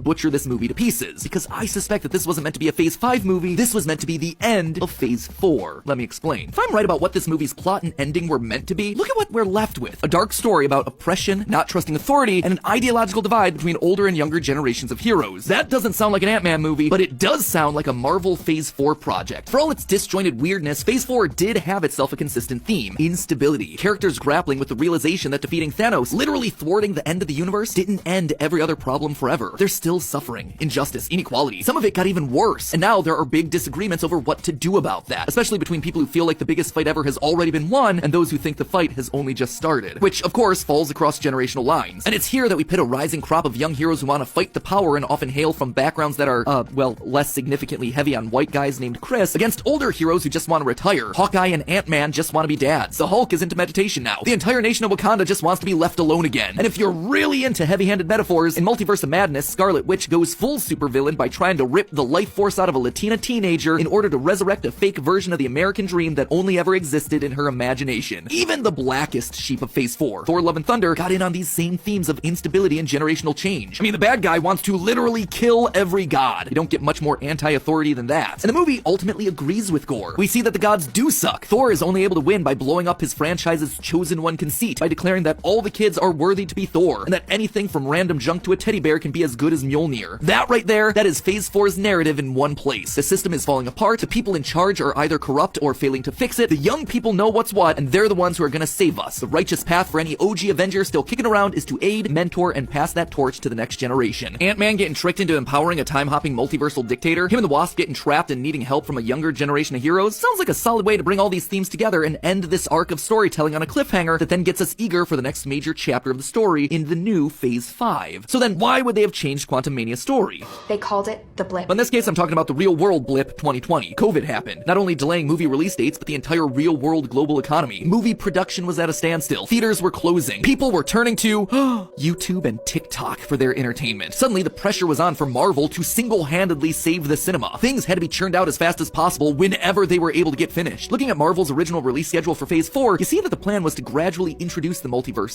butcher this movie to pieces, because I suspect that this wasn't meant to be a Phase 5 movie, this was meant to be the end of Phase 4. Let me explain. If I'm right about what this movie's plot and ending were meant to be, look at what we're left with. A dark story about oppression, not trusting authority, and an ideological divide between older and younger generations of heroes. That doesn't sound like an Ant-Man movie, but it does sound like a Marvel Phase 4 project. For all its disjointed weirdness, Phase 4 did have itself a consistent theme: instability. Characters grappling with the realization that defeating Thanos, literally thwarting the end of the universe, didn't end every other problem forever. They're still suffering, injustice, inequality. Some of it got even worse, and now there are big disagreements over what to do about that, especially between people who feel like the biggest fight ever has already been won and those who think the fight has only just started, which of course falls across generational lines. And it's here that we pit a rising crop of young heroes who want to fight the power and often hail from backgrounds that are, well, less significantly heavy on white guys named Chris, against older heroes who just want to retire. Hawkeye and Ant-Man just want to be dads. The Hulk is into meditation now. The entire nation of Wakanda just wants to be left alone again. And if you're really into heavy-handed metaphors, in Multiverse of Madness, Scarlet Witch goes full supervillain by trying to rip the life force out of a Latina teenager in order to resurrect a fake version of the American dream that only ever existed in her imagination. Even the blackest sheep of Phase 4, Thor: Love and Thunder, got in on these same themes of instability and generational change. I mean, the bad guy wants to literally kill every god. You don't get much more anti-authority than that. And the movie ultimately agrees with Gore. We see that the gods do suck. Thor is only able to win by blowing up his franchise's chosen one conceit, by declaring that all the kids are worthy to be Thor, and that anything from random junk to a teddy bear can be as good as Mjolnir. That right there, that is Phase 4's narrative in one place. The system is falling apart, the people in charge are either corrupt or failing to fix it, the young people know what's what, and they're the ones who are gonna save us. The righteous path for any OG Avenger still kicking around is to aid, mentor, and pass that torch to the next generation. Ant-Man getting tricked into empowering a time-hopping multiversal dictator, him and the Wasp getting trapped and needing help from a younger generation of heroes, sounds like a solid way to bring all these themes together and end this arc of storytelling on a cliffhanger that then gets us eager for the next major chapter of the story in the new Phase 5. So then why would they have changed Quantumania's story? They called it the blip. But in this case, I'm talking about the real-world blip 2020. COVID happened, not only delaying movie release dates, but the entire real-world global economy. Movie production was at a standstill. Theaters were closing. People were turning to YouTube and TikTok for their entertainment. Suddenly, the pressure was on for Marvel to single-handedly save the cinema. Things had to be churned out as fast as possible whenever they were able to get finished. Looking at Marvel's original release schedule for Phase 4, you see that the plan was to gradually introduce the multiverse